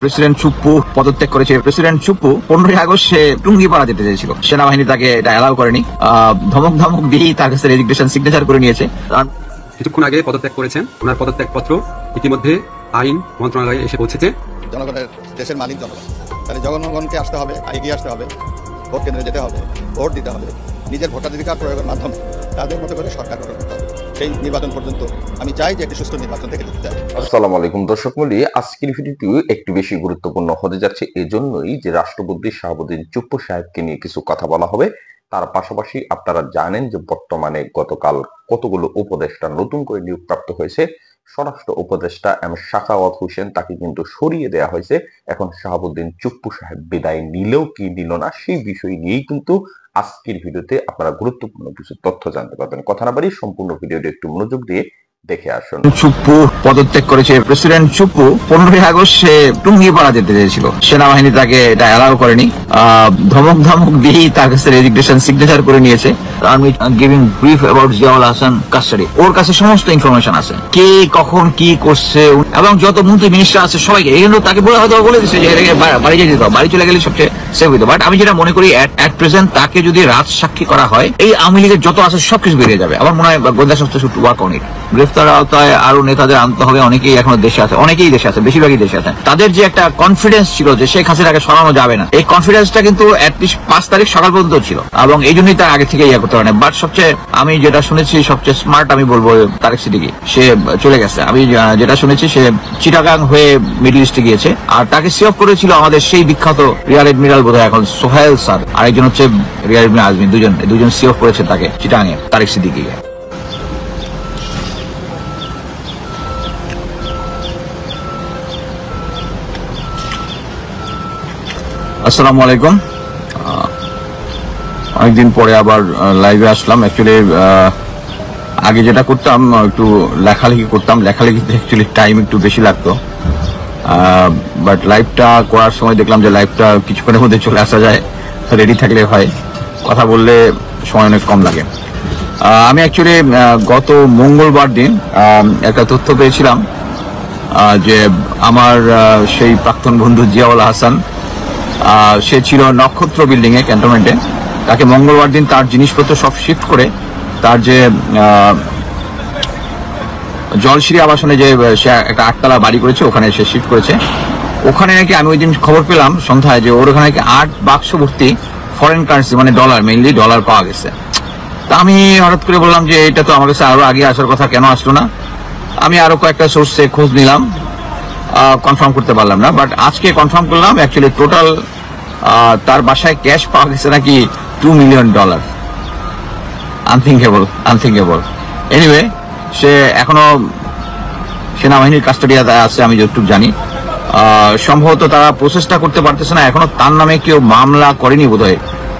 President Chuppu পদত্যাগ করেছে। President Chuppu 15ই August সে টুঙ্গিপাড়া যেতে চেয়েছিল, সেনাবাহিনী তাকে এটা অ্যালাউ করেনি। ধমক ধমক দিয়েই তার কাছে রেজিগনেশন সিগনেচার করে নিয়েছে। কিছুক্ষণ আগে পদত্যাগ করেছেন, ওনার পদত্যাগ পত্র ইতিমধ্যে আইন মন্ত্রণালয়ে এসে পৌঁছেছে। জনগণের দেশের মালিক জনগণ, তাহলে জনগণকে আসতে হবে, এগিয়ে আসতে হবে, ভোট কেন্দ্রে যেতে হবে, ভোট দিতে হবে, নিজের ভোটাধিকার প্রয়োগের মাধ্যমে তাদের মতো করে সরকার গঠন করতে হবে। সেই নির্বাচন পর্যন্ত আমি চাই যে একটি সুষ্ঠু নির্বাচন থেকে যেতে চাই। আসসালামু আলাইকুম দর্শক মণ্ডলী, আজকের ভিডিওটি একটু বেশি গুরুত্বপূর্ণ হতে যাচ্ছে এজন্যই যে রাষ্ট্রপতি শাহাবুদ্দিন চুপ্পু সাহেবকে নিয়ে কিছু কথা বলা হবে। তার পাশাপাশি আপনারা জানেন যে বর্তমানে গতকাল কতগুলো উপদেষ্টা নতুন করে নিয়োগপ্রাপ্ত হয়েছে। স্বরাষ্ট্র উপদেষ্টা এম সাখাওয়াত হোসেন, তাকে কিন্তু সরিয়ে দেওয়া হয়েছে। এখন শাহাবুদ্দিন চুপ্পু সাহেব বিদায় নিলেও কি নিল না, সেই বিষয় নিয়েই কিন্তু আজকের ভিডিওতে আপনারা গুরুত্বপূর্ণ কিছু তথ্য জানতে পারবেন। কথা না বাড়িয়ে সম্পূর্ণ ভিডিওটি একটু মনোযোগ দিয়ে দেখে আসুন। চুপ্পু পদত্যাগ করেছে। প্রেসিডেন্ট চুপ্পু 15ই আগস্ট সে টুঙ্গিপাড়া যেতে চেয়েছিল, সেনাবাহিনী তাকে এটা অ্যালাউ করেনি। ধমক ধমক দিয়েই তার কাছে রেজিগনেশন সিগনেচার করে নিয়েছে। Army giving brief about Ziaul Hasan custody, ওর কাছে সমস্ত ইনফরমেশন আছে, কে কখন কি করছে, এবং যত মন্ত্রী মিনিস্টার আছে সবাইকে। এই জন্য তাকে হয়তো বলে দিচ্ছে যে বাড়ি যেতে দিতে হবে, বাড়ি চলে গেলে সবচেয়ে সেফ হইতো। বাট আমি যেটা মনে করি এট প্রেজেন্ট তাকে যদি রাজ সাক্ষী করা হয়, এই আওয়ামী লীগের যত আছে সবকিছু বেরিয়ে যাবে। আমার মনে হয় গোয়েন্দা সংস্থা শুড ওয়ার্ক অন ইট। গ্রেফতার আওতায় আরো নেতাদের আনতে হবে। অনেকেই এখনো দেশে আছে, অনেকেই দেশে আছে, বেশিরভাগই দেশে আছে। তাদের যে একটা কনফিডেন্স ছিল যে শেখ হাসিনাকে সরানো যাবে না, এই কনফিডেন্সটা কিন্তু অ্যাটলিস্ট 5 তারিখ সকাল পর্যন্ত ছিল, এবং এই জন্যই তার আগে থেকে করতে পারে না। বাট সবচেয়ে আমি যেটা শুনেছি সবচেয়ে স্মার্ট আমি বলবো তারেক সিদ্দিকী, সে চলে গেছে। আমি যেটা শুনেছি সে চিটাগাং হয়ে মিডল ইস্টে গিয়েছে, আর তাকে সেভ করেছিল আমাদের সেই বিখ্যাত রিয়ার এডমিরাল বোধহয় এখন সোহেল স্যার, আরেকজন হচ্ছে রিয়ার এডমিরাল আজমিন, দুজন সেভ করেছে তাকে চিটাগাঙে তারেক সিদ্দিকীকে। আসসালামু আলাইকুম, অনেকদিন পরে আবার লাইভে আসলাম। অ্যাকচুয়ালি আগে যেটা করতাম একটু লেখালেখি করতাম, লেখালেখিতে অ্যাকচুয়ালি টাইম একটু বেশি লাগতো। বাট লাইভটা করার সময় দেখলাম যে লাইভটা কিছুক্ষণের মধ্যে চলে আসা যায়, রেডি থাকলে হয়, কথা বললে সময় অনেক কম লাগে। আমি অ্যাকচুয়ালি গত মঙ্গলবার দিন একটা তথ্য পেয়েছিলাম যে আমার সেই প্রাক্তন বন্ধু জিয়াউল হাসান, সে ছিল নক্ষত্র বিল্ডিং এ ক্যান্টনমেন্টে। তাকে মঙ্গলবার দিন তার জিনিসপত্র সব শিফট করে তার যে জলশ্রী আবাসনে যে সে একটা 8তলা বাড়ি করেছে ওখানে সে শিফট করেছে। ওখানে নাকি আমি ওই দিন খবর পেলাম সন্ধ্যায় যে ওর ওখানে নাকি 8 বাক্স ভর্তি ফরেন কারেন্সি, মানে ডলার, মেইনলি ডলার পাওয়া গেছে। তা আমি হঠাৎ করে বললাম যে এটা তো আমার কাছে আরো আগে আসার কথা, কেন আসলো না? আমি আরো কয়েকটা সোর্সে খোঁজ নিলাম, কনফার্ম করতে পারলাম না। বাট আজকে কনফার্ম করলাম অ্যাকচুয়ালি টোটাল তার বাসায় ক্যাশ পাওয়া গেছে নাকি $2 মিলিয়ন। আনথিঙ্কেবল। এনিওয়ে, সে এখনো সেনাবাহিনীর কাস্টোডিয়াতে আছে আমি যতটুকু জানি। সম্ভবত তারা প্রসেসটা করতে পারতেছে না, এখনো তার নামে কেউ মামলা করেনি বোধহয়।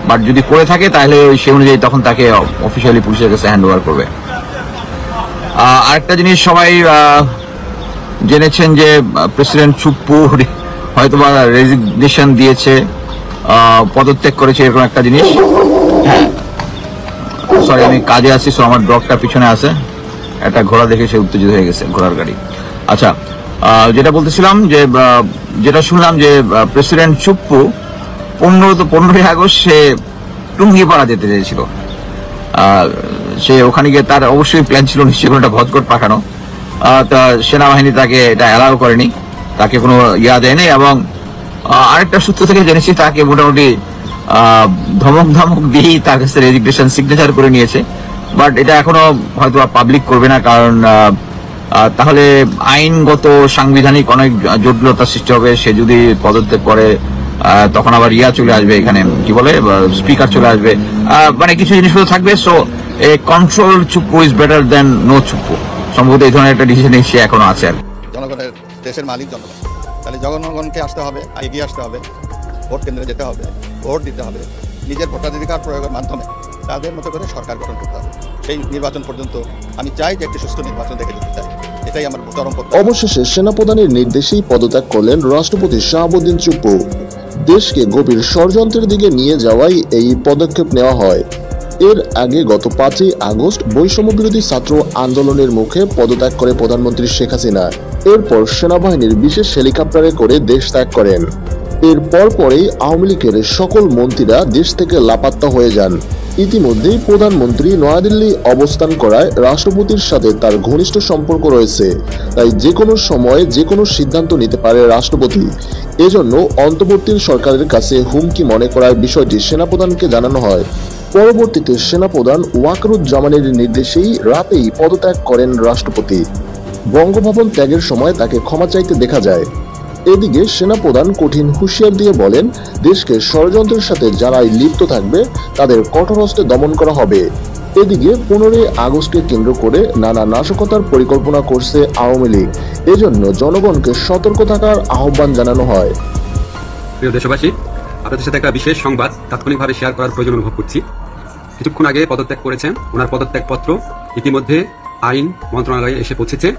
বাট যদি করে থাকে তাহলে সে অনুযায়ী তখন তাকে অফিসিয়ালি পুলিশের কাছে হ্যান্ড ওভার করবে। আরেকটা জিনিস সবাই জেনেছেন যে প্রেসিডেন্ট চুপ্পু হয়তোবা রেজিগনেশন দিয়েছে, পদত্যাগ করেছে, এরকম একটা জিনিস। হ্যাঁ, সরি আমি কাজে আছি, সো আমার ডগটা পিছনে আছে, একটা ঘোড়া দেখে সে উত্তেজিত হয়ে গেছে, ঘোড়ার গাড়ি। আচ্ছা, যেটা বলতেছিলাম যে যেটা শুনলাম যে প্রেসিডেন্ট চুপ্পু 15ই আগস্ট সে টুঙ্গিপাড়া যেতে চেয়েছিল। সে ওখানে গিয়ে তার অবশ্যই প্ল্যান ছিল নিশ্চয়ই কোনো একটা ভজকট পাঠানো। তা সেনাবাহিনী তাকে এটা অ্যালাউ করেনি, তাকে কোনো দেয়নি। এবং আরেকটা সূত্র থেকে জেনেছি তাকে মোটামুটি ধমক ধমক দিয়েই তার কাছে রেজিগনেশন সিগনেচার করে নিয়েছে। বাট এটা এখনো হয়তো পাবলিক করবে না, কারণ তাহলে আইনগত সাংবিধানিক অনেক জটিলতার সৃষ্টি হবে। সে যদি পদত্যাগ করে তখন আবার চলে আসবে, এখানে কি বলে স্পিকার চলে আসবে, মানে কিছু জিনিসপত্র থাকবে। সো এ কন্ট্রোল চুপ্পু ইজ বেটার দেন নো চুপ্পু। সম্ভবত এই ধরনের একটা ডিসিশন সে এখনো আছে। আর জনগণের দেশের মালিক জনগণ, তাহলে জনগণকে আসতে হবে, এগিয়ে আসতে হবে, ভোট কেন্দ্রে যেতে হবে, ভোট দিতে হবে, নিজের ভোটাধিকার প্রয়োগের মাধ্যমে তাদের মতো করে সরকার গঠন করতে হবে। সেই নির্বাচন পর্যন্ত আমি চাই যে একটি সুষ্ঠু নির্বাচন থেকে যেতে চাই, এটাই আমার চরম পথ। অবশেষে সেনাপ্রধানের নির্দেশেই পদত্যাগ করলেন রাষ্ট্রপতি শাহাবুদ্দিন চুপ্পু। দেশকে গভীর ষড়যন্ত্রের দিকে নিয়ে যাওয়াই এই পদক্ষেপ নেওয়া হয়। এর আগে গত 5ই আগস্ট বৈষম্য বিরোধী ছাত্র আন্দোলনের মুখে পদত্যাগ করে প্রধানমন্ত্রী শেখ হাসিনা। এরপর সেনাবাহিনীর বিশেষ হেলিকপ্টারে করে দেশ ত্যাগ করেন। এর পরপরই আওয়ামী লীগের সকল মন্ত্রীরা দেশ থেকে লাপাত্তা হয়ে যান। ইতিমধ্যেই প্রধানমন্ত্রী নয়াদিল্লি অবস্থান করায় রাষ্ট্রপতির সাথে তার ঘনিষ্ঠ সম্পর্ক রয়েছে, তাই যে কোনো সময়ে যে কোনো সিদ্ধান্ত নিতে পারে রাষ্ট্রপতি। এজন্য অন্তর্বর্তী সরকারের কাছে হুমকি মনে করার বিষয়টি সেনাপ্রধানকে জানানো হয়। পরবর্তীতে সেনাপ্রধান ওয়াকারুজ্জামানের নির্দেশেই রাতেই পদত্যাগ করেন রাষ্ট্রপতি। বঙ্গভবন ত্যাগের সময় তাকে ক্ষমা চাইতে দেখা যায়। এদিকে সেনাপ্রধান কঠিন হুঁশিয়ার দিয়ে বলেন, দেশকে ষড়যন্ত্রের সাথে যারাই লিপ্ত থাকবে তাদের কঠোর হস্তে দমন করা হবে। এদিকে 15 আগস্টকে কেন্দ্র করে নানা নাশকতার পরিকল্পনা করছে আওয়ামী লীগ, এজন্য জনগণকে সতর্ক থাকার আহ্বান জানানো হয়। প্রিয় দেশবাসী, আপনাদের সাথে একটা বিশেষ সংবাদ তাৎক্ষণিকভাবে শেয়ার করার প্রয়োজন অনুভব করছি। কিছুক্ষণ আগে পদত্যাগ করেছেন, ওনার পদত্যাগ পত্র ইতিমধ্যে আইন মন্ত্রণালয়ে এসে পৌঁছেছে।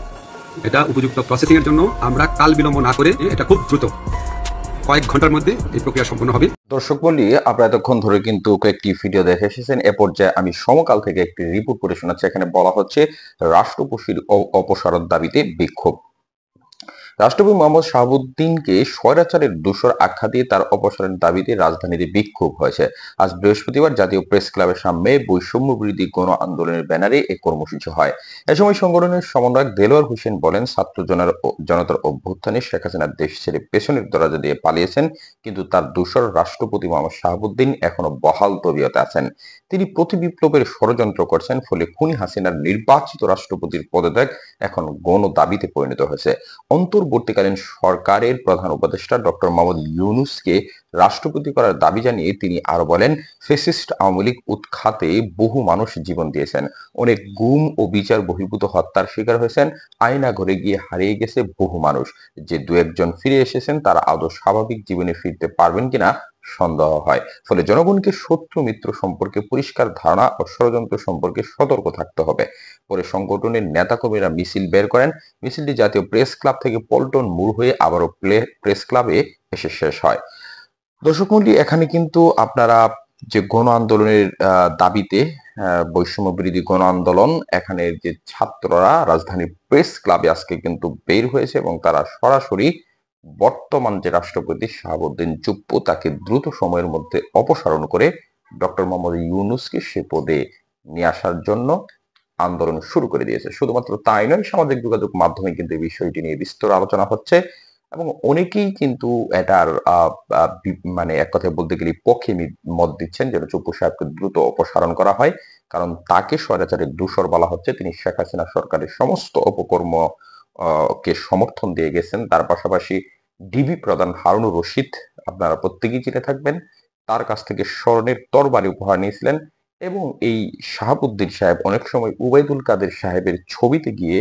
এটা উপযুক্ত প্রসেসিং এর জন্য আমরা কাল বিলম্ব না করে এটা খুব দ্রুত কয়েক ঘন্টার মধ্যে এই প্রক্রিয়া সম্পন্ন হবে। দর্শক বলি, আপনারা এতক্ষণ ধরে কিন্তু কয়েকটি ভিডিও দেখে এসেছেন। এ পর্যায়ে আমি সমকাল থেকে একটি রিপোর্ট করে শোনাচ্ছি। এখানে বলা হচ্ছে রাষ্ট্রপতির অপসারণ দাবিতে বিক্ষোভ। রাষ্ট্রপতি মোহাম্মদ শাহাবুদ্দিনকে স্বৈরাচারের দোসর আখ্যা দিয়ে তার অপসারণের দাবিতে রাজধানীতে বিক্ষোভ হয়েছে। আজ বৃহস্পতিবার জাতীয় প্রেস ক্লাবের সামনে বৈষম্য বিরোধী গণ আন্দোলনের ব্যানারে এই কর্মসূচি হয়। এ সময় সংগঠনের সমন্বয়ক দেলোয়ার হোসেন বলেন, ছাত্র জনতার অভ্যুত্থানে শেখ হাসিনা দেশ ছেড়ে পেছনের দরজা দিয়ে পালিয়েছেন, কিন্তু তার দোসর রাষ্ট্রপতি মোহাম্মদ শাহাবুদ্দিন এখনো বহাল তবিয়তে আছেন। তিনি প্রতি বিপ্লবের ষড়যন্ত্র করছেন, ফলে খুনি হাসিনার নির্বাচিত রাষ্ট্রপতির পদত্যাগ এখন গণ দাবিতে পরিণত হয়েছে। অন্তর্বর্তীকালীন সরকারের প্রধান উপদেষ্টা ডক্টর মোহাম্মদ ইউনূসকে রাষ্ট্রপতি করার দাবি জানিয়ে তিনি আরো বলেন, ফ্যাসিস্ট আওয়ামী লীগ উৎখাতে বহু মানুষ জীবন দিয়েছেন, অনেক গুম ও বিচার বহির্ভূত হত্যার শিকার হয়েছেন, আয়না ঘরে গিয়ে হারিয়ে গেছে বহু মানুষ। যে দু একজন ফিরে এসেছেন তারা আদৌ স্বাভাবিক জীবনে ফিরতে পারবেন কিনা সন্দেহ হয়। ফলে জনগণকে শত্রু মিত্র সম্পর্কে পরিষ্কার ধারণা ও ষড়যন্ত্র সম্পর্কে সতর্ক থাকতে হবে। পরে সংগঠনের নেতাকর্মীরা মিছিল বের করেন। মিছিলটি জাতীয় প্রেস ক্লাব থেকে পল্টন মোড় হয়ে আবারও প্রেস ক্লাবে এসে শেষ হয়। দর্শক মণ্ডলী, এখানে কিন্তু আপনারা যে গণ আন্দোলনের দাবিতে বৈষম্য বিরোধী গণ আন্দোলন, এখানে যে ছাত্ররা রাজধানী প্রেস ক্লাবে আজকে কিন্তু বের হয়েছে এবং তারা সরাসরি বর্তমান যে রাষ্ট্রপতি শাহাবুদ্দিন চুপ্পু তাকে দ্রুত সময়ের মধ্যে অপসারণ করে ডক্টর মোহাম্মদ ইউনূসকে সে পদে নিয়ে আসার জন্য আন্দোলন শুরু করে দিয়েছে। শুধুমাত্র তাই নয়, সামাজিক যোগাযোগ মাধ্যমে কিন্তু এই বিষয়টি নিয়ে বিস্তর আলোচনা হচ্ছে এবং অনেকেই কিন্তু এটার মানে এক কথায় বলতে গেলে পক্ষে মত দিচ্ছেন যেন চুপ্পু সাহেবকে দ্রুত অপসারণ করা হয়, কারণ তাকে স্বৈরাচারের দোসর বলা হচ্ছে। তিনি শেখ হাসিনা সরকারের সমস্ত অপকর্ম কে সমর্থন দিয়ে গেছেন। তার পাশাপাশি ডিবি প্রধান হারুনুর রশিদ, আপনারা প্রত্যেকেই চিনে থাকবেন, তার কাছ থেকে স্বর্ণের তরবারি উপহার নিয়েছিলেন এবং এই শাহাবুদ্দিন সাহেব অনেক সময় উবাইদুল কাদের সাহেবের ছবিতে গিয়ে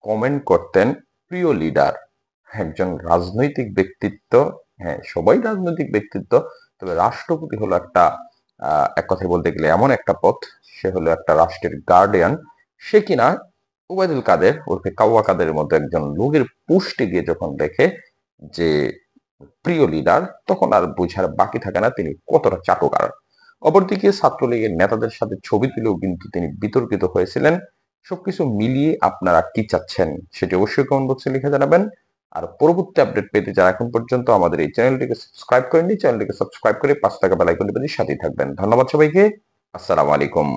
কমেন্ট করতেন, প্রিয় লিডার। একজন রাজনৈতিক ব্যক্তিত্ব, হ্যাঁ সবাই রাজনৈতিক ব্যক্তিত্ব, তবে রাষ্ট্রপতি হলো একটা এক কথায় বলতে গেলে এমন একটা পদ, সে হলো একটা রাষ্ট্রের গার্ডিয়ান। সে কিনা উবাইদুল কাদের ওরফে কাওয়া কাদেরের মধ্যে একজন লোকের পোস্টে গিয়ে যখন দেখে যে প্রিয় লিডার, তখন আর বোঝার বাকি থাকে না তিনি কতটা চাটুকার। অপরদিকে ছাত্রলীগের নেতাদের সাথে ছবি তুলেও কিন্তু তিনি বিতর্কিত হয়েছিলেন। সবকিছু মিলিয়ে আপনারা কি চাচ্ছেন সেটি অবশ্যই কমেন্ট বক্সে লিখে জানাবেন। আর পরবর্তী আপডেট পেতে যারা এখন পর্যন্ত আমাদের এই চ্যানেলটিকে সাবস্ক্রাইব করেননি, চ্যানেলটিকে সাবস্ক্রাইব করে 5 টাকা বেল আইকনটি বাজিয়ে সাথেই থাকবেন। ধন্যবাদ সবাইকে। আসসালামু আলাইকুম।